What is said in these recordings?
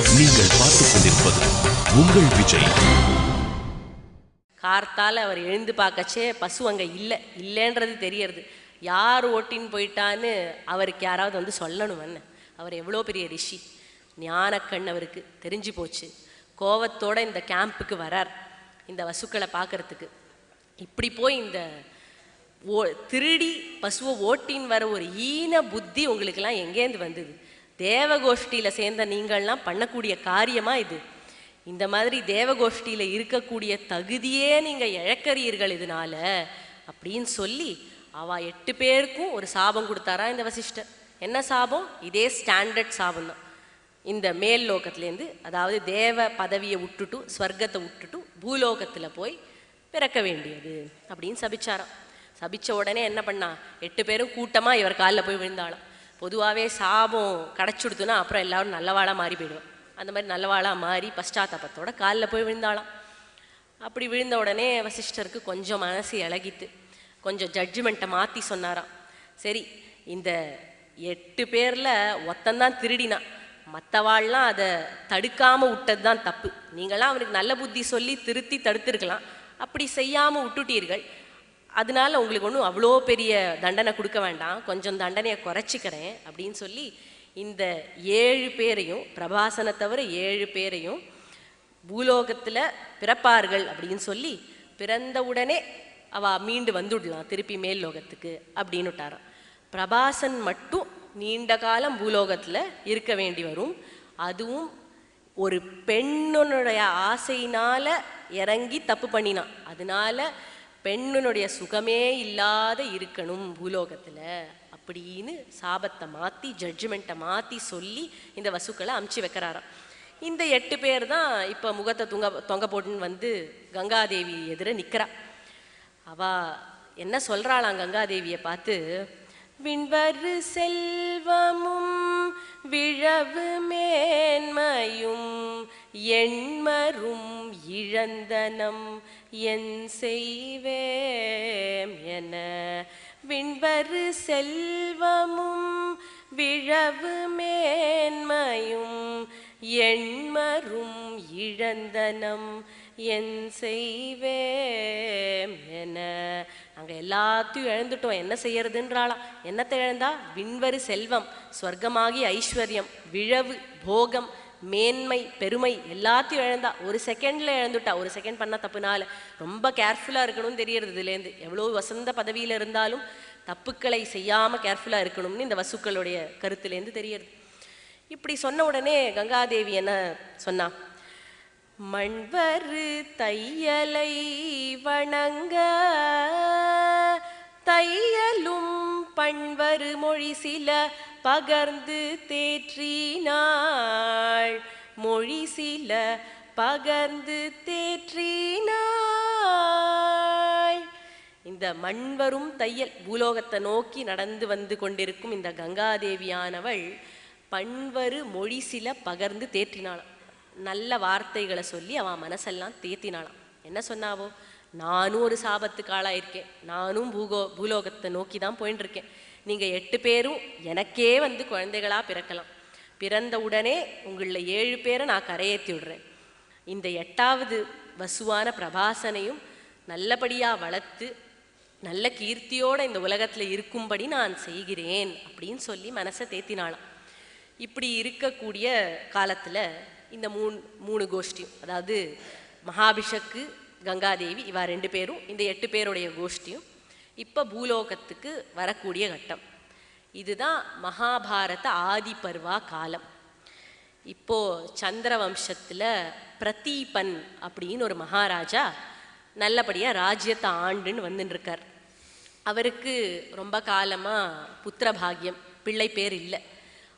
நீங்கள் பார்த்துக் கொண்டிருப்பது உங்கள் விஜய். கார்த்தால அவர் எழுந்து பார்க்கச்சே பசு அங்கே இல்லைன்றது தெரியறது. யார் ஓட்டின்னு போயிட்டான்னு அவருக்கு யாராவது வந்து சொல்லணும்னு. அவர் எவ்வளோ பெரிய ரிஷி, ஞானக்கண் அவருக்கு தெரிஞ்சு போச்சு. கோவத்தோட இந்த கேம்புக்கு வரார் இந்த வசுக்களை பார்க்கறதுக்கு. இப்படி போய் இந்த திருடி பசுவை ஓட்டின்னு வர ஒரு ஈன புத்தி உங்களுக்கெல்லாம் எங்கேருந்து வந்தது? தேவகோஷ்டியில் சேர்ந்த நீங்கள்லாம் பண்ணக்கூடிய காரியமா இது? இந்த மாதிரி தேவகோஷ்டியில் இருக்கக்கூடிய தகுதியே நீங்கள் இழக்கிறீர்கள் இதனால அப்படின்னு சொல்லி அவ 8 பேருக்கும் ஒரு சாபம் கொடுத்தாரா இந்த வசிஷ்டர். என்ன சாபம்? இதே ஸ்டாண்டர்ட் சாபம் தான். இந்த மேல் லோகத்துலேருந்து, அதாவது தேவ பதவியை விட்டுட்டு ஸ்வர்க்கத்தை விட்டுட்டு பூலோகத்தில் போய் பிறக்க வேண்டியது அப்படின்னு சபிச்சாராம். சபிச்ச உடனே என்ன பண்ணா, 8 பேரும் கூட்டமாக இவர் காலில் போய் விழுந்தாளாம். பொதுவாகவே சாபம் கிடச்சிடுத்துன்னா அப்புறம் எல்லாரும் நல்லவாளாக மாறி போயிடுவோம். அந்த மாதிரி நல்லவாளாக மாறி பஷ்டாத்தாபத்தோட காலில் போய் விழுந்தாளாம். அப்படி விழுந்த உடனே வசிஷ்டருக்கு கொஞ்சம் மனசு இழகித்து கொஞ்சம் ஜட்ஜ்மெண்ட்டை மாற்றி சொன்னாராம். சரி, இந்த 8 பேரில் ஒத்தந்தான் திருடினா, மற்றவாள்லாம் அதை தடுக்காமல் விட்டது தான் தப்பு. நீங்களாம் அவனுக்கு நல்ல புத்தி சொல்லி திருத்தி தடுத்துருக்கலாம், அப்படி செய்யாமல் விட்டுட்டீர்கள். அதனால உங்களுக்கு ஒன்றும் அவ்வளோ பெரிய தண்டனை கொடுக்க வேண்டாம், கொஞ்சம் தண்டனையை குறைச்சிக்கிறேன் அப்படின்னு சொல்லி இந்த 7 பேரையும், பிரபாசனை தவிர 7 பேரையும் பூலோகத்தில் பிறப்பார்கள் அப்படின்னு சொல்லி பிறந்தவுடனே மீண்டு வந்துடலாம் திருப்பி மேல் லோகத்துக்கு அப்படின்னு விட்டாராம். பிரபாசன் மட்டும் நீண்ட காலம் பூலோகத்தில் இருக்க வேண்டி வரும். அதுவும் ஒரு பெண்ணுடைய ஆசையினால இறங்கி தப்பு பண்ணினான். அதனால பெண்ணுடைய சுகமே இல்லாத இருக்கணும் பூலோகத்தில் அப்படின்னு சாபத்தை மாற்றி ஜட்ஜ்மெண்ட்டை மாற்றி சொல்லி இந்த வசுக்களை அமுச்சு வைக்கிறாராம். இந்த 8 பேர் தான் இப்போ முகத்தை தொங்க போட்டுன்னு வந்து கங்காதேவி எதிர நிற்கிறா. அவ என்ன சொல்கிறாளாம் கங்காதேவியை பார்த்து, விண்வரு செல்வமும் விழவு மேன்மையும் எண்மரும் இழந்தனம் என் செய்வேம் என. விண்வரு செல்வமும் விழவு மேன்மையும் எண்மரும் இழந்தனம் என் செய்வேம் என. நாங்கள் எல்லாத்தையும் இழந்துட்டோம், என்ன செய்யறதுன்றாளாம். என்னத்தை இழந்தா? விண்வரு செல்வம், ஸ்வர்க்கமாகி ஐஸ்வர்யம், விழவு போகம், மேன்மை பெருமை எல்லாத்தையும் இழந்தா. ஒரு செகண்டில் இழந்துட்டா. ஒரு செகண்ட் பண்ணால் தப்புனால ரொம்ப கேர்ஃபுல்லாக இருக்கணும்னு தெரியறது. இதுலேருந்து எவ்வளோ வசந்த பதவியில் இருந்தாலும் தப்புக்களை செய்யாமல் கேர்ஃபுல்லாக இருக்கணும்னு இந்த வசுக்களுடைய கருத்துலேருந்து தெரியறது. இப்படி சொன்ன உடனே கங்காதேவி என்ன சொன்னா, மண்வரு தையலை வணங்க தையலும் பண்வரு மொழி சில பகர்ந்து தேற்றினாள், மொழி சில பகர்ந்து தேற்றினாள். இந்த மண்வரும் தையல், பூலோகத்தை நோக்கி நடந்து வந்து கொண்டிருக்கும் இந்த கங்காதேவியானவள் பண்வரு மொழி சில பகர்ந்து தேற்றினாளாம். நல்ல வார்த்தைகளை சொல்லி அவன் மனசெல்லாம் தேத்தினாளாம். என்ன சொன்னாவோ, நானும் ஒரு சாபத்துக்கு ஆளாயிருக்கேன், நானும் பூலோகத்தை நோக்கி தான் போயின்னு இருக்கேன். நீங்கள் 8 பேரும் எனக்கே வந்து குழந்தைகளாக பிறக்கலாம். பிறந்த உடனே உங்களில் 7 பேரை நான் கரையேற்றி விடுறேன். இந்த 8வது வசுவான பிரபாசனையும் நல்லபடியாக வளர்த்து நல்ல கீர்த்தியோடு இந்த உலகத்தில் இருக்கும்படி நான் செய்கிறேன் அப்படின்னு சொல்லி மனசை தேத்தினாளாம். இப்படி இருக்கக்கூடிய காலத்தில் இந்த மூணு கோஷ்டியும், அதாவது மகாபிஷக்கு, கங்காதேவி, இவா 2 பேரும், இந்த 8 பேருடைய கோஷ்டியும் இப்போ பூலோகத்துக்கு வரக்கூடிய கட்டம். இதுதான் மகாபாரத ஆதி பர்வா காலம். இப்போது சந்திரவம்சத்தில் பிரதீபன் அப்படின்னு ஒரு மகாராஜா நல்லபடியாக ராஜ்யத்தை ஆண்டுன்னு வந்துட்டுருக்கார். அவருக்கு ரொம்ப காலமாக புத்திர பாக்கியம், பிள்ளை பேர் இல்லை.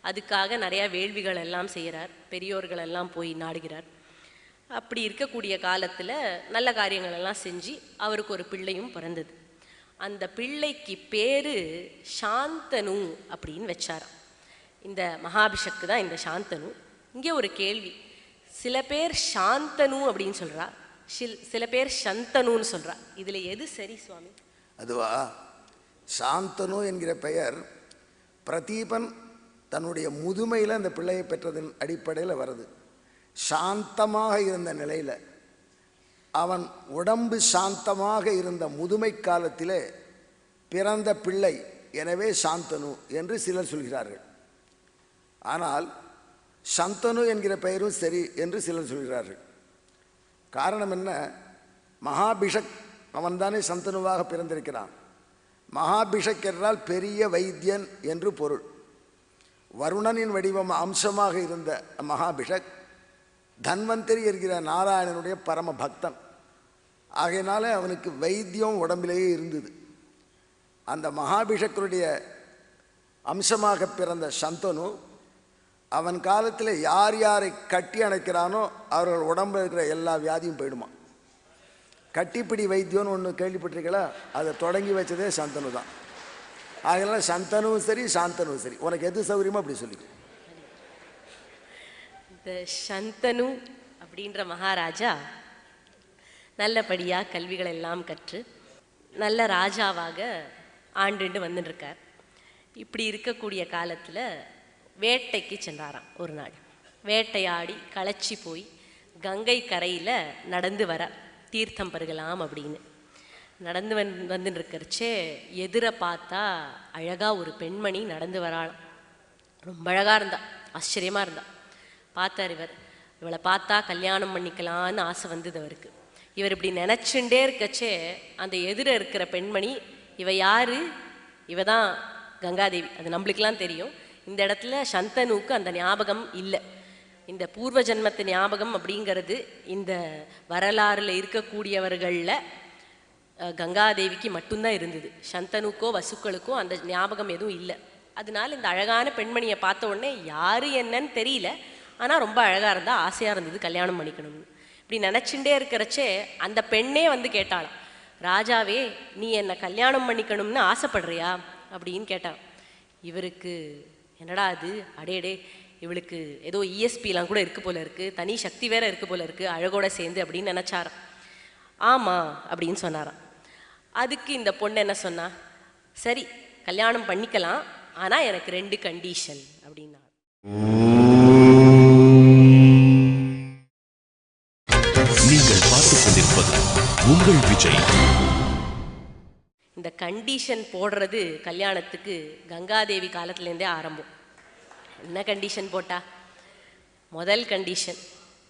அதுக்காக நிறையா வேள்விகள் எல்லாம் செய்கிறார், பெரியோர்கள் எல்லாம் போய் நாடுகிறார். அப்படி இருக்கக்கூடிய காலத்தில் நல்ல காரியங்கள் எல்லாம் செஞ்சு அவருக்கு ஒரு பிள்ளையும் பிறந்தது. அந்த பிள்ளைக்கு பேர் சாந்தனு அப்படின்னு வச்சாராம். இந்த மகாபிஷக்கு தான் இந்த சாந்தனு. இங்கே ஒரு கேள்வி, சில பேர் சாந்தனு அப்படின்னு சொல்கிறா, சில பேர் சந்தனுன்னு சொல்கிறா. இதில் எது சரி சுவாமி? அதுவா, சாந்தனு என்கிற பெயர் பிரதீபன் தன்னுடைய முதுமையில் அந்த பிள்ளையை பெற்றதன் அடிப்படையில் வருது. சாந்தமாக இருந்த நிலையில், அவன் உடம்பு சாந்தமாக இருந்த முதுமை காலத்திலே பிறந்த பிள்ளை, எனவே சாந்தனு என்று சிலர் சொல்கிறார்கள். ஆனால் சந்தனு என்கிற பெயரும் சரி என்று சிலர் சொல்கிறார்கள். காரணம் என்ன? மகாபிஷக் அவன்தானே சந்தனுவாக பிறந்திருக்கிறான். மகாபிஷக் என்றால் பெரிய வைத்தியன் என்று பொருள். வருணனின் வடிவம் அம்சமாக இருந்த மகாபிஷக் தன்வந்தரி என்கிற நாராயணனுடைய பரம பக்தன். ஆகையினால அவனுக்கு வைத்தியம் உடம்பிலேயே இருந்தது. அந்த மகாபிஷக்கருடைய அம்சமாக பிறந்த சந்தனு அவன் காலத்தில் யார் யாரை கட்டி அணைக்கிறானோ அவர்கள் உடம்பில் இருக்கிற எல்லா வியாதியும் போயிடுமா. கட்டிப்பிடி வைத்தியம்னு ஒன்று கேள்விப்பட்டிருக்கீங்களா? அதை தொடங்கி வச்சதே சந்தனு தான். அதனால சந்தனுவும் சரி சாந்தனுவும் சரி, உனக்கு எது சௌகரியமோ அப்படி சொல்லிக்கோ. இந்த சந்தனு அப்படின்ற மகாராஜா நல்லபடியாக கல்விகள் எல்லாம் கற்று நல்ல ராஜாவாக ஆண்டுண்டு வந்துட்டுருக்கார். இப்படி இருக்கக்கூடிய காலத்தில் வேட்டைக்கு சென்றாராம். ஒரு நாள் வேட்டையாடி களைச்சி போய் கங்கை கரையில் நடந்து வர தீர்த்தம் பருகலாம் அப்படின்னு நடந்து வந்துட்டு இருக்கிறச்சே எதிர பார்த்தா அழகாக ஒரு பெண்மணி நடந்து வராளாம். ரொம்ப அழகாக இருந்தா, ஆச்சரியமாக இருந்தா. பார்த்தார் இவர், இவளை பார்த்தா கல்யாணம் பண்ணிக்கலான்னு ஆசை வந்தது அவருக்கு. இவர் இப்படி நினச்சுட்டே இருக்கச்சே அந்த எதிர இருக்கிற பெண்மணி, இவ யாரு? இவ தான் கங்காதேவி. அது நம்மளுக்கெல்லாம் தெரியும். இந்த இடத்துல சந்தனுக்கு அந்த ஞாபகம் இல்லை. இந்த பூர்வ ஜன்மத்து ஞாபகம் அப்படிங்கிறது இந்த வரலாறில் இருக்கக்கூடியவர்களில் கங்காதேவிக்கு மட்டும்தான் இருந்தது. சந்தனுக்கோ வசுக்களுக்கோ அந்த ஞாபகம் எதுவும் இல்லை. அதனால இந்த அழகான பெண்மணியை பார்த்த உடனே யாரு என்னன்னு தெரியல, ஆனால் ரொம்ப அழகாக இருந்தால் ஆசையாக இருந்தது கல்யாணம் பண்ணிக்கணும்னு. இப்படி நினச்சிண்டே இருக்கிறச்சே அந்த பெண்ணே வந்து கேட்டாளாம், ராஜாவே நீ என்னை கல்யாணம் பண்ணிக்கணும்னு ஆசைப்படுறியா அப்படின்னு கேட்டான். இவருக்கு என்னடா அது, அடேடே இவளுக்கு ஏதோ இஎஸ்பிலாம் கூட இருக்குது போல இருக்குது, தனி சக்தி வேற இருக்குது போல இருக்குது அழகோட சேர்ந்து அப்படின்னு நினச்சாராம். ஆமாம் அப்படின்னு சொன்னாராம். அதுக்கு இந்த பொண்ணு என்ன சொன்னா, சரி கல்யாணம் பண்ணிக்கலாம், ஆனால் எனக்கு 2 கண்டிஷன் அப்படின்னா. நீங்கள் பார்த்துக் கொண்டிருப்பது உங்கள் விஜய். இந்த கண்டிஷன் போடுறது கல்யாணத்துக்கு கங்காதேவி காலத்துலேருந்தே ஆரம்பம். என்ன கண்டிஷன் போட்டா? முதல் கண்டிஷன்,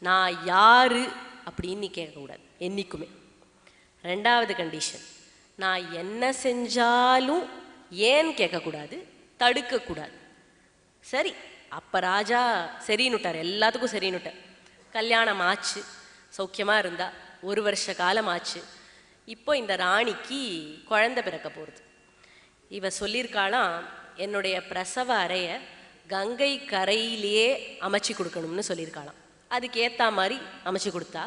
நான் யாரு அப்படின்னு கேட்கக்கூடாது என்னைக்குமே. 2வது கண்டிஷன், நான் என்ன செஞ்சாலும் ஏன் கேட்கக்கூடாது, தடுக்கக்கூடாது. சரி, அப்போ ராஜா சரின்னுட்டார், எல்லாத்துக்கும் சரின்னுட்டார். கல்யாணம் ஆச்சு, சௌக்கியமாக இருந்தா. 1 வருஷ காலம் ஆச்சு. இப்போ இந்த ராணிக்கு குழந்தை பிறக்க போகிறது. இவ சொல்லியிருக்காளாம், என்னுடைய பிரசவ அறையை கங்கை கரையிலேயே அமைச்சு கொடுக்கணும்னு சொல்லியிருக்காளாம். அதுக்கு ஏற்ற மாதிரி அமைச்சு கொடுத்தா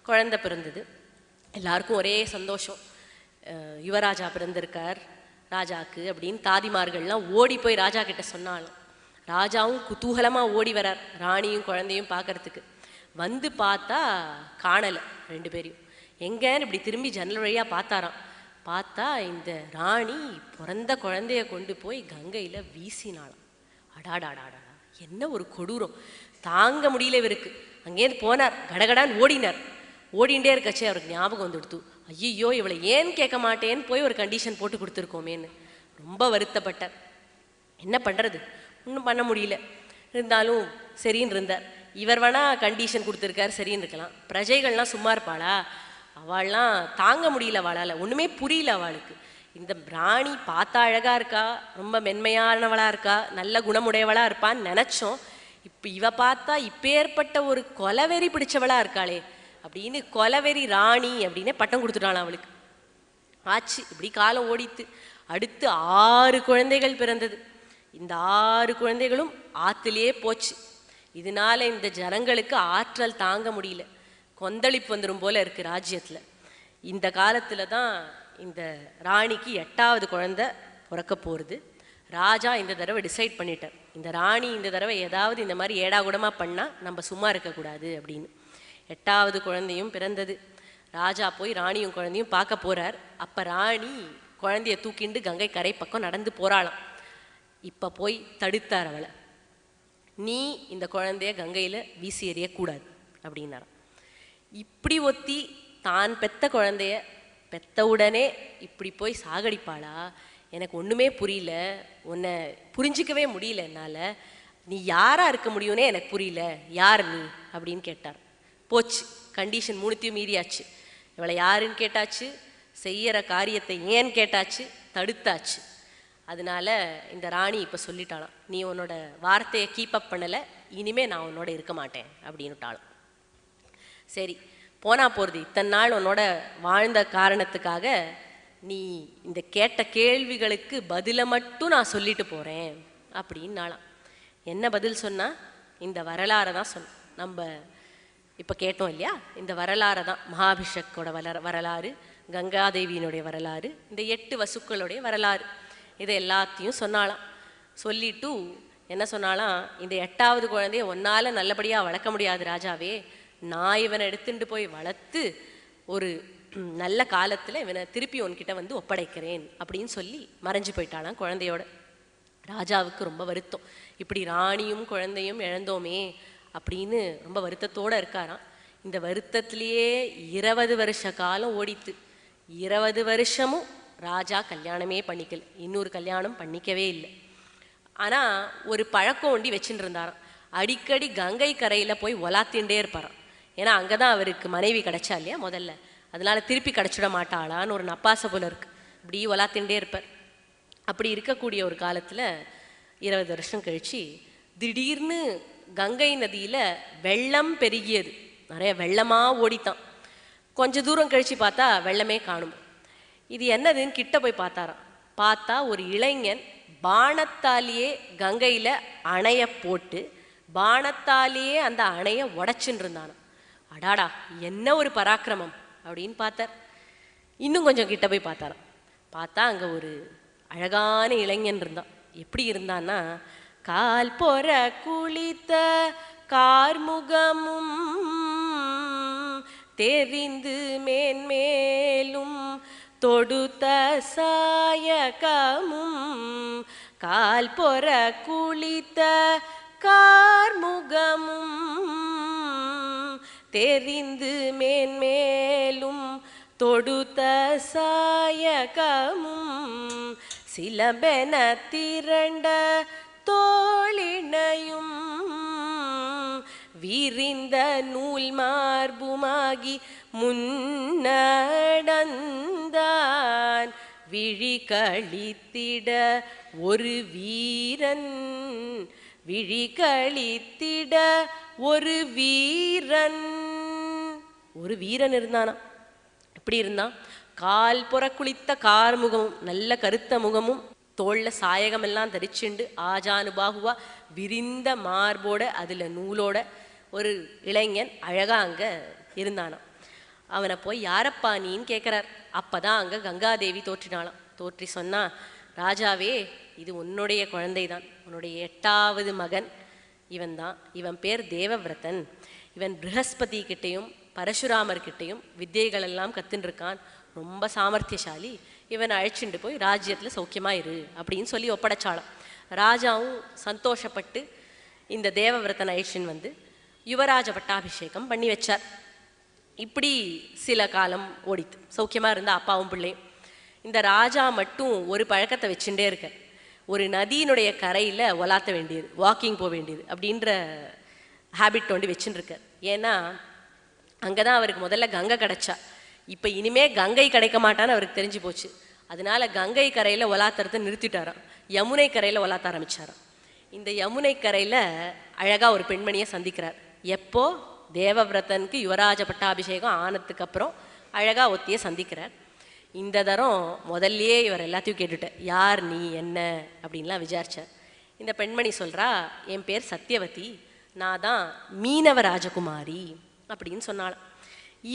குழந்தை பிறந்தது. எல்லாருக்கும் ஒரே சந்தோஷம், யுவராஜா பிறந்திருக்கார் ராஜாக்கு அப்படின்னு தாதிமார்கள்லாம் ஓடி போய் ராஜா கிட்ட சொன்னாலும். ராஜாவும் குதூகலமாக ஓடி வரார் ராணியும் குழந்தையும் பார்க்கறதுக்கு. வந்து பார்த்தா காணலை 2 பேரையும். எங்கன்னு இப்படி திரும்பி ஜன்னல் வழியாக பார்த்தாராம். பார்த்தா இந்த ராணி பிறந்த குழந்தைய கொண்டு போய் கங்கையில் வீசினாளாம். அடாடாடாடா, என்ன ஒரு கொடூரம், தாங்க முடியல இவருக்கு. அங்கேருந்து போனார், கடகடான்னு ஓடினார். ஓடிண்டே இருக்கச்சே அவருக்கு ஞாபகம் வந்துடுத்து, ஐயோ இவளை ஏன் கேட்க மாட்டேன்னு போய் ஒரு கண்டிஷன் போட்டு கொடுத்துருக்கோமேன்னு ரொம்ப வருத்தப்பட்டார். என்ன பண்ணுறது, ஒன்றும் பண்ண முடியல. இருந்தாலும் சரின்னு இருந்தார். இவர் வேணா கண்டிஷன் கொடுத்துருக்கார், சரின்னு இருக்கலாம். பிரஜைகள்லாம் சும்மா இருப்பாளா? அவள்லாம் தாங்க முடியல, அவளால் ஒன்றுமே புரியல அவளுக்கு. இந்த ராணி பார்த்தா அழகாக இருக்கா, ரொம்ப மென்மையானவளாக இருக்கா, நல்ல குணமுடையவளாக இருப்பான்னு நினச்சோம். இப்போ இவ பார்த்தா இப்பேற்பட்ட ஒரு கொலவெறி பிடிச்சவளாக இருக்காளே அப்படின்னு கொலவெறி ராணி அப்படின்னு பட்டம் கொடுத்துட்டாளாம் அவளுக்கு. ஆச்சு, இப்படி காலம் ஓடித்து. அடுத்து 6 குழந்தைகள் பிறந்தது. இந்த 6 குழந்தைகளும் ஆற்றுலேயே போச்சு. இதனால இந்த ஜனங்களுக்கு ஆற்றல் தாங்க முடியல, கொந்தளிப்பு வந்துடும் போல இருக்குது ராஜ்யத்தில். இந்த காலத்தில் தான் இந்த ராணிக்கு 8வது குழந்தை பிறக்க போகிறது. ராஜா இந்த தடவை டிசைட் பண்ணிட்டார், இந்த ராணி இந்த தடவை ஏதாவது இந்த மாதிரி ஏடாகுடமாக பண்ணால் நம்ம சும்மா இருக்கக்கூடாது அப்படின்னு. 8வது குழந்தையும் பிறந்தது. ராஜா போய் ராணியும் குழந்தையும் பார்க்க போகிறார். அப்போ ராணி குழந்தைய தூக்கிண்டு கங்கை கரை பக்கம் நடந்து போகிறாளாம். இப்போ போய் தடுத்தார் அவளை. நீ இந்த குழந்தைய கங்கையில் வீசி எறியக்கூடாது அப்படின்னாராம். இப்படி ஒத்தி தான் பெத்த குழந்தைய பெத்த உடனே இப்படி போய் சாகடிப்பாளா? எனக்கு ஒன்றுமே புரியல, உன்னை புரிஞ்சிக்கவே முடியல என்னால், நீ யாராக இருக்க முடியும்னே எனக்கு புரியல, யார் நீ அப்படின்னு கேட்டார். போச்சு, கண்டிஷன் மூணுத்தையும் மீறியாச்சு. இவளை யாருன்னு கேட்டாச்சு, செய்யற காரியத்தை ஏன்னு கேட்டாச்சு, தடுத்தாச்சு. அதனால இந்த ராணி இப்போ சொல்லிட்டாளாம், நீ உன்னோட வார்த்தையை கீப் அப் பண்ணலை, இனிமே நான் உன்னோட இருக்க மாட்டேன் அப்படின்னுட்டாளாம். சரி, போனா போகிறது, இத்தனை நாள் உன்னோட வாழ்ந்த காரணத்துக்காக நீ இந்த கேட்ட கேள்விகளுக்கு பதிலை மட்டும் நான் சொல்லிட்டு போகிறேன் அப்படின்னாலாம். என்ன பதில் சொன்னா? இந்த வரலாறை தான் நம்ம இப்போ கேட்டோம் இல்லையா, இந்த வரலாறை தான், மகாபிஷக்கோட வரலாறு, கங்காதேவியினுடைய வரலாறு, இந்த 8 வசுக்களுடைய வரலாறு, இதை எல்லாத்தையும் சொன்னாலாம். சொல்லிட்டு என்ன சொன்னாலாம், இந்த 8வது குழந்தைய ஒன்னால் நல்லபடியாக வளர்க்க முடியாது ராஜாவே, நான் இவனை எடுத்துட்டு போய் வளர்த்து ஒரு நல்ல காலத்தில் இவனை திருப்பி உன்கிட்ட வந்து ஒப்படைக்கிறேன் அப்படின்னு சொல்லி மறைஞ்சு போயிட்டாலாம் குழந்தையோட. ராஜாவுக்கு ரொம்ப வருத்தம், இப்படி ராணியும் குழந்தையும் இழந்தோமே அப்படின்னு ரொம்ப வருத்தத்தோடு இருக்காராம். இந்த வருத்தத்திலேயே 20 வருஷ காலம் ஓடித்து. 20 வருஷமும் ராஜா கல்யாணமே பண்ணிக்கல, இன்னொரு கல்யாணம் பண்ணிக்கவே இல்லை. ஆனால் ஒரு பழக்கம் ஒண்டி வச்சுட்டு இருந்தாராம், அடிக்கடி கங்கை கரையில் போய் ஒலாத்தின்ண்டே இருப்பாராம். ஏன்னா அங்கே தான் அவருக்கு மனைவி கிடைச்சா இல்லையா முதல்ல, அதனால திருப்பி கிடச்சிட மாட்டாளான்னு ஒரு நப்பாசை போல இருக்கு, இப்படி ஒலாத்தின்ண்டே இருப்பார். அப்படி இருக்கக்கூடிய ஒரு காலத்தில் 20 வருஷம் கழித்து திடீர்னு கங்கை நதியில் வெள்ளம் பெருகியது, நிறைய வெள்ளமாக ஓடித்தான். கொஞ்சம் தூரம் கழித்து பார்த்தா வெள்ளமே காணும். இது என்னதுன்னு கிட்ட போய் பார்த்தாராம். பார்த்தா ஒரு இளைஞன் பானத்தாலேயே கங்கையில் அணையை போட்டு பானத்தாலேயே அந்த அணையை உடைச்சுன்னு இருந்தானாம். அடாடா, என்ன ஒரு பராக்கிரமம் அப்படின்னு பார்த்தார். இன்னும் கொஞ்சம் கிட்ட போய் பார்த்தாராம். பார்த்தா அங்கே ஒரு அழகான இளைஞன் இருந்தான். எப்படி இருந்தான்னா, கால் பொற குளித்த கார்முகமும் தெரிந்து மேன்மேலும் தொடுத்த சாயகமும், கால் பொற குளித்த கார்முகமும் தெரிந்து மேன்மேலும் தொடுத்த சாயகமும், சிலம்பென திரண்ட தோளினையும் விரிந்த நூல் மார்புமாகி முன்னடந்தான், விழி கழித்திட ஒரு வீரன், விழி கழித்திட ஒரு வீரன். ஒரு வீரன் இருந்தானா. எப்படி இருந்தான்? கால் புற குளித்த கார்முகமும், நல்ல கருத்த முகமும், தோல்ல சாயகம் எல்லாம் தரிச்சுண்டு ஆஜானுபாகுவா விரிந்த மார்போட அதில் நூலோட ஒரு இளைஞன் அழகா அங்கே இருந்தானாம். அவனை போய் யாரப்பா நீன்னு கேட்குறார். அப்பதான் அங்கே கங்காதேவி தோற்றினாலாம். தோற்றி சொன்னா, ராஜாவே, இது உன்னுடைய குழந்தை தான், உன்னுடைய 8வது மகன் இவன் தான். இவன் பேர் தேவவிரதன். இவன் ப்ரஹஸ்பதி கிட்டையும் பரசுராமர்கிட்டையும் வித்தைகள் எல்லாம் கத்துன்னு இருக்கான், ரொம்ப சாமர்த்தியசாலி. இவனை அழைச்சிட்டு போய் ராஜ்யத்தில் சௌக்கியமாக இரு அப்படின்னு சொல்லி ஒப்படைச்சாலாம். ராஜாவும் சந்தோஷப்பட்டு இந்த தேவவிரதன் அழைச்சின்னு வந்து யுவராஜ பட்டாபிஷேகம் பண்ணி வச்சார். இப்படி சில காலம் ஓடித்து, சௌக்கியமாக இருந்த அப்பாவும் பிள்ளையும். இந்த ராஜா மட்டும் ஒரு பழக்கத்தை வச்சுட்டே இருக்க, ஒரு நதியினுடைய கரையில் ஒலாத்த வேண்டியது, வாக்கிங் போக வேண்டியது அப்படின்ற ஹேபிட் ஒண்டி வச்சுன்னு இருக்கார். ஏன்னா அங்கே தான் அவருக்கு முதல்ல கங்கை கிடைச்சா, இப்போ இனிமே கங்கை கிடைக்க மாட்டான்னு அவருக்கு தெரிஞ்சு போச்சு. அதனால கங்கை கரையில் ஒலாத்துறதை நிறுத்திட்டாராம், யமுனை கரையில் ஒலாத்த ஆரம்பிச்சாராம். இந்த யமுனை கரையில் அழகாக ஒரு பெண்மணியை சந்திக்கிறார். எப்போ? தேவவிரதனுக்கு யுவராஜ பட்டாபிஷேகம் ஆனதுக்கு அப்புறம் அழகாக ஒத்தியை சந்திக்கிறார். இந்த தரம் முதல்லையே இவர் எல்லாத்தையும் கேட்டுட்டார், யார் நீ என்ன அப்படின்லாம் விசாரிச்சார். இந்த பெண்மணி சொல்கிறா, என் பேர் சத்யவதி, நான் தான் மீனவ ராஜகுமாரி அப்படின்னு சொன்னாள்.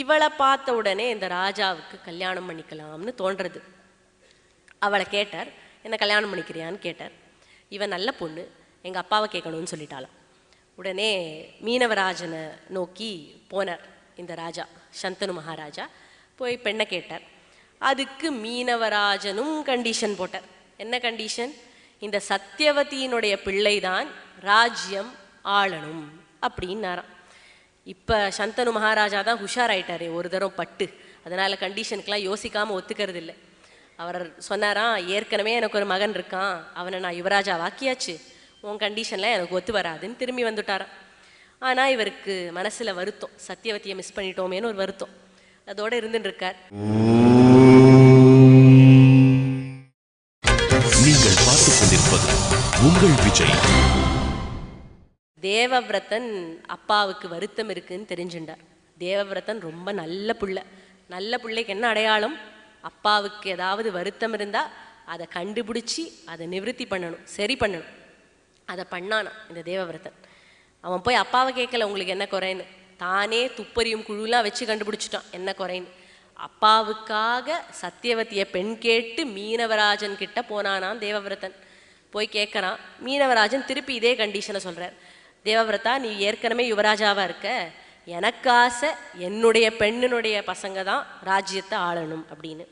இவளை பார்த்த உடனே இந்த ராஜாவுக்கு கல்யாணம் பண்ணிக்கலாம்னு தோன்றது. அவளை கேட்டார், என்ன கல்யாணம் பண்ணிக்கிறியான்னு கேட்டார். இவன் நல்ல பொண்ணு, எங்கள் அப்பாவை கேட்கணும்னு சொல்லிட்டாளாம். உடனே மீனவராஜனை நோக்கி போனார் இந்த ராஜா, சந்தனு மகாராஜா. போய் பெண்ணை கேட்டார். அதுக்கு மீனவராஜனும் கண்டிஷன் போட்டார். என்ன கண்டிஷன்? இந்த சத்யவதியினுடைய பிள்ளைதான் ராஜ்யம் ஆளணும் அப்படின்னாராம். இப்போ சந்தனு மகாராஜா தான் ஹுஷாராயிட்டாரு ஒரு தரம் பட்டு, அதனால் கண்டிஷனுக்கெலாம் யோசிக்காமல் ஒத்துக்கிறது இல்லை. அவர் சொன்னாராம், ஏற்கனவே எனக்கு ஒரு மகன் இருக்கான், அவனை நான் யுவராஜா வாக்கியாச்சு, உன் கண்டிஷனில் எனக்கு ஒத்து வராதுன்னு திரும்பி வந்துட்டாராம். ஆனால் இவருக்கு மனசில் வருத்தம், சத்தியவதியை மிஸ் பண்ணிட்டோமேன்னு ஒரு வருத்தம் அதோடு இருந்துட்டு இருக்கார். நீங்கள் பார்த்துக் கொண்டிருப்பது உங்கள் விஜய். தேவவிரதன் அப்பாவுக்கு வருத்தம் இருக்குன்னு தெரிஞ்சுட்டார். தேவவிரதன் ரொம்ப நல்ல பிள்ளை. நல்ல பிள்ளைக்கு என்ன அடையாளம்? அப்பாவுக்கு ஏதாவது வருத்தம் இருந்தால் அதை கண்டுபிடிச்சி அதை நிவர்த்தி பண்ணணும், சரி பண்ணணும். அதை பண்ணானா இந்த தேவவிரதன். அவன் போய் அப்பாவை கேட்கல உங்களுக்கு என்ன குறைன்னு, தானே துப்பறியும் குழுலாம் வச்சு கண்டுபிடிச்சிட்டான் என்ன குறைன்னு. அப்பாவுக்காக சத்தியவதியை பெண் கேட்டு மீனவராஜன் கிட்ட போனானான் தேவவிரதன். போய் கேட்குறான். மீனவராஜன் திருப்பி இதே கண்டிஷனை சொல்கிறார். தேவவிரதா, நீ ஏற்கனவே யுவராஜாவாக இருக்க, எனக்கு ஆசை என்னுடைய பெண்ணினுடைய பசங்க தான் ராஜ்யத்தை ஆளணும் அப்படின்னு.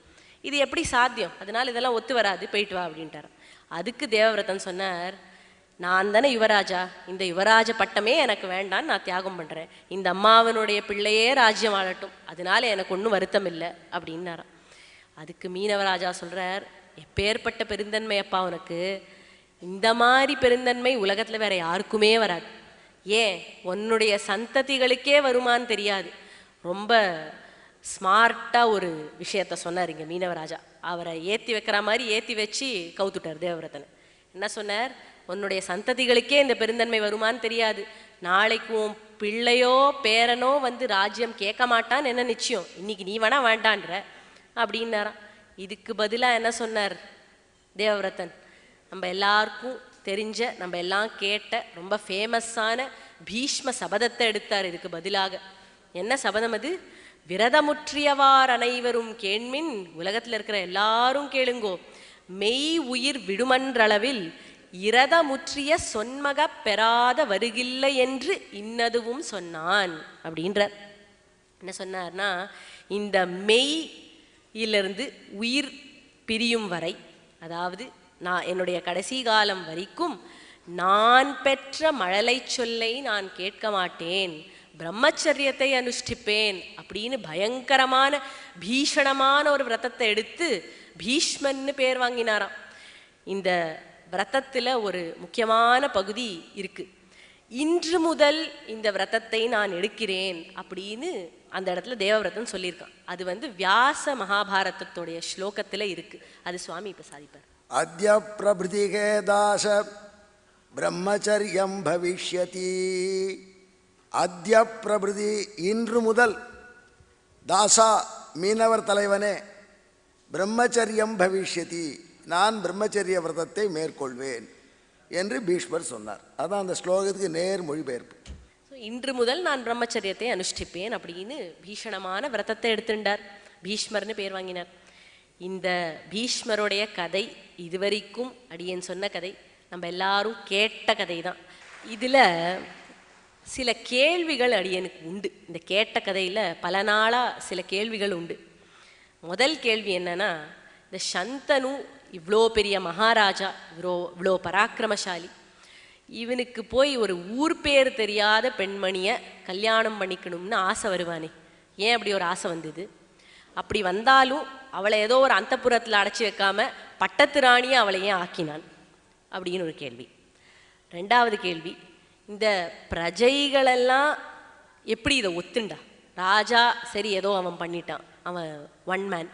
இது எப்படி சாத்தியம்? அதனால் இதெல்லாம் ஒத்து வராது, போயிட்டு வா அப்படின்ட்டார். அதுக்கு தேவவிரதன் சொன்னார், நான் தானே யுவராஜா, இந்த யுவராஜ பட்டமே எனக்கு வேண்டான்னு நான் தியாகம் பண்ணுறேன், இந்த அம்மாவனுடைய பிள்ளையே ராஜ்யம் ஆளட்டும், அதனால எனக்கு ஒன்றும் வருத்தம் இல்லை அப்படின்னாராம். அதுக்கு மீனவராஜா சொல்கிறார், எப்பேற்பட்ட பெருந்தன்மை அப்பா உனக்கு, இந்த மாதிரி பெருந்தன்மை உலகத்தில் வேற யாருக்குமே வராது. ஏன் உன்னுடைய சந்ததிகளுக்கே வருமானு தெரியாது. ரொம்ப ஸ்மார்ட்டாக ஒரு விஷயத்த சொன்னார் இங்கே மீனவராஜா. அவரை ஏற்றி வைக்கிற மாதிரி ஏற்றி வச்சு கவுத்துட்டார் தேவவிரதனை. என்ன சொன்னார்? உன்னுடைய சந்ததிகளுக்கே இந்த பெருந்தன்மை வருமானு தெரியாது, நாளைக்கு உன் பிள்ளையோ பேரனோ வந்து ராஜ்யம் கேட்க மாட்டான்னு என்ன நிச்சயம், இன்னைக்கு நீ வேணா வேண்டான்ற அப்படின்னாராம். இதுக்கு பதிலாக என்ன சொன்னார் தேவவிரதன்? நம்ம எல்லாருக்கும் தெரிஞ்ச, நம்ம எல்லாம் கேட்ட ரொம்ப ஃபேமஸான பீஷ்ம சபதத்தை எடுத்தார் இதுக்கு பதிலாக. என்ன சபதம் அது? விரதமுற்றியவார் அனைவரும் கேண்மின், உலகத்தில் இருக்கிற எல்லாரும் கேளுங்கோ, மெய் உயிர் விடுமன்றளவில் இரதமுற்றிய சொன்மக பெறாத வருகில்லை என்று இன்னதுவும் சொன்னான் அப்படின்றார். என்ன சொன்னார்னா, இந்த மெய்யிலிருந்து உயிர் பிரியும் வரை, அதாவது நான் என்னுடைய கடைசி காலம் வரைக்கும் நான் பெற்ற மழலை சொல்லை நான் கேட்க மாட்டேன், பிரம்மச்சரியத்தை அனுஷ்டிப்பேன் அப்படின்னு பயங்கரமான பீஷணமான ஒரு விரதத்தை எடுத்து பீஷ்மன்னு பேர் வாங்கினாராம். இந்த விரதத்தில் ஒரு முக்கியமான பகுதி இருக்கு. இன்று முதல் இந்த விரதத்தை நான் எடுக்கிறேன் அப்படின்னு அந்த இடத்துல தேவவிரதன் சொல்லியிருக்கான். அது வந்து வியாச மகாபாரதத்துடைய ஸ்லோகத்தில் இருக்கு. அது சுவாமி இப்போ சாதிப்பார். அத்ய பிரபிருதிகே தாச பிரம்மச்சரியம் பவிஷ்யதி. அத்ய பிரபிருதி, இன்று முதல், தாசா மீனவர் தலைவனே, பிரம்மச்சரியம் பவிஷ்யதி, நான் பிரம்மச்சரிய விரதத்தை மேற்கொள்வேன் என்று பீஷ்மர் சொன்னார். அதான் அந்த ஸ்லோகத்துக்கு நேர் மொழிபெயர்ப்பு. இன்று முதல் நான் பிரம்மச்சரியத்தை அனுஷ்டிப்பேன் அப்படின்னு பீஷணமான விரதத்தை எடுத்துட்டார், பீஷ்மர்னு பேர் வாங்கினார். இந்த பீஷ்மருடைய கதை இதுவரைக்கும் அடியேன் சொன்ன கதை, நம்ம எல்லாரும் கேட்ட கதை தான். இதில் சில கேள்விகள் அடியனுக்கு உண்டு. இந்த கேட்ட கதையில் பல நாளாக சில கேள்விகள் உண்டு. முதல் கேள்வி என்னன்னா, இந்த சந்தனு இவ்வளோ பெரிய மகாராஜா, இவ்வளோ பராக்கிரமசாலி, இவனுக்கு போய் ஒரு ஊர் பேர் தெரியாத பெண்மணியை கல்யாணம் பண்ணிக்கணும்னு ஆசை வருவானே, ஏன் அப்படி ஒரு ஆசை வந்தது? அப்படி வந்தாலும் அவளை ஏதோ ஒரு அந்தப்புறத்தில் அடைச்சி வைக்காம பட்டத்து ராணியை அவளை ஏன் ஆக்கினான் அப்படின்னு ஒரு கேள்வி. ரெண்டாவது கேள்வி, இந்த பிரஜைகளெல்லாம் எப்படி இதை ஒத்துண்டா? ராஜா சரி ஏதோ அவன் பண்ணிட்டான், அவன் ஒன் மேன்,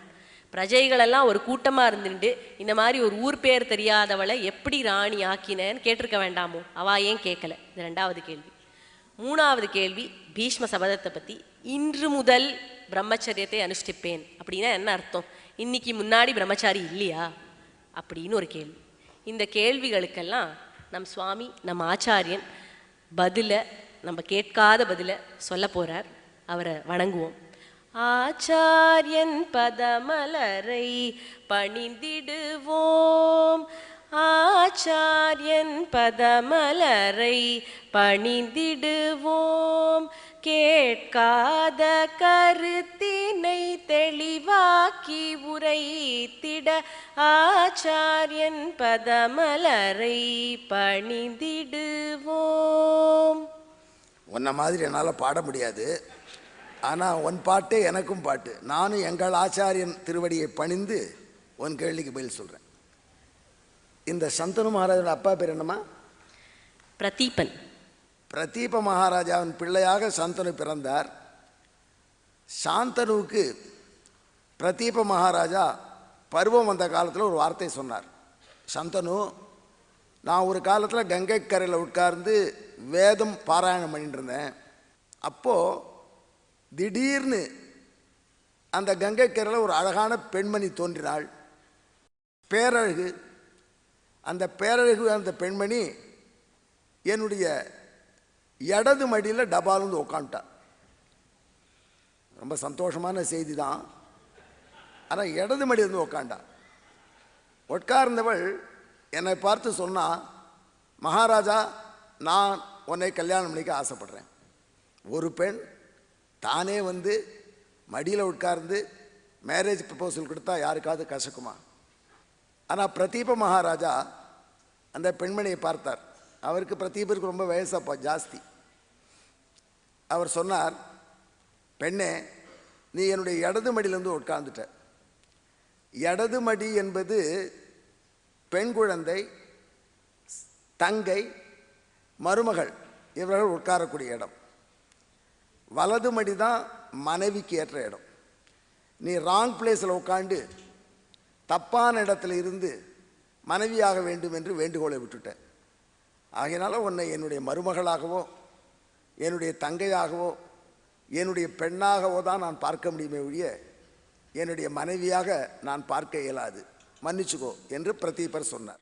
பிரஜைகளெல்லாம் ஒரு கூட்டமாக இருந்துட்டு இந்த மாதிரி ஒரு ஊர் பேர் தெரியாதவளை எப்படி ராணி ஆக்கினேன்னு கேட்டிருக்க வேண்டாமோ, அவள் ஏன் கேட்கல? இது ரெண்டாவது கேள்வி. மூணாவது கேள்வி, பீஷ்ம சபதத்தை பற்றி, இன்று முதல் பிரம்மச்சரியத்தை அனுஷ்டிப்பேன் அப்படின்னா என்ன அர்த்தம்? இன்னைக்கு முன்னாடி பிரம்மச்சாரி இல்லையா அப்படின்னு ஒரு கேள்வி. இந்த கேள்விகளுக்கெல்லாம் நம் சுவாமி, நம் ஆச்சாரியன் பதிலை, நம்ம கேட்காத பதிலை சொல்ல போகிறார். அவரை வணங்குவோம். ஆச்சாரியன் பதமலரை பணிந்திடுவோம், ஆச்சாரியன் பதமலரை பணிந்திடுவோம், கேட்காத கருத்தினை தெளிவாக்கி உரைத்திட ஆச்சாரியன் பதமலரை பணிந்திடுவோம். உன்ன மாதிரி என்னால் பாட முடியாது, ஆனால் உன் பாட்டே எனக்கும் பாட்டு. நானும் எங்கள் ஆச்சாரியன் திருவடியை பணிந்து உன் கேள்விக்கு பதில் சொல்கிறேன். இந்த சந்தனு மகாராஜோட அப்பா பேர் என்னம்மா? பிரதீபன். பிரதீப மகாராஜாவின் பிள்ளையாக சந்தனு பிறந்தார். சாந்தனுவுக்கு பிரதீப மகாராஜா பருவம் வந்த காலத்தில் ஒரு வார்த்தை சொன்னார். சந்தனு, நான் ஒரு காலத்தில் கங்கை கரையில் உட்கார்ந்து வேதம் பாராயணம் பண்ணிட்டு இருந்தேன். அப்போது திடீர்னு அந்த கங்கை கரையில் ஒரு அழகான பெண்மணி தோன்றினாள், பேரழகு. அந்த பேரழகு அந்த பெண்மணி என்னுடைய இடது மடியில் டபாலுந்து உட்காந்துட்டா. ரொம்ப சந்தோஷமான செய்தி தான். ஆனால் இடது மடி வந்து உட்காண்டா. உட்கார்ந்தவள் என்னை பார்த்து சொன்னா, மகாராஜா, நான் உன்னை கல்யாணம் பண்ணிக்க ஆசைப்படுறேன். ஒரு பெண் தானே வந்து மடியில் உட்கார்ந்து மேரேஜ் ப்ரப்போசல் கொடுத்தா யாருக்காவது கசக்குமா? ஆனால் பிரதீப மகாராஜா அந்த பெண்மணியை பார்த்தார். அவருக்கு பிரதீபருக்கு ரொம்ப வயசப்பா ஜாஸ்தி. அவர் சொன்னார், பெண்ணே, நீ என்னுடைய இடது மடியிலேருந்து உட்கார்ந்துட்ட. இடது மடி என்பது பெண் குழந்தை, தங்கை, மருமகள் இவர்கள் உட்காரக்கூடிய இடம். வலது மடி தான் மனைவிக்கு ஏற்ற இடம். நீ ராங் பிளேஸில் உட்காந்து தப்பான இடத்துல இருந்து மனைவியாக வேண்டும் என்று வேண்டுகோளை விட்டுட்டேன். ஆகையினால உன்னை என்னுடைய மருமகளாகவோ என்னுடைய தங்கையாகவோ என்னுடைய பெண்ணாகவோ தான் நான் பார்க்க முடியுமே ஒழிய என்னுடைய மனைவியாக நான் பார்க்க இயலாது, மன்னிச்சுக்கோ என்று பிரதீபர் சொன்னார்.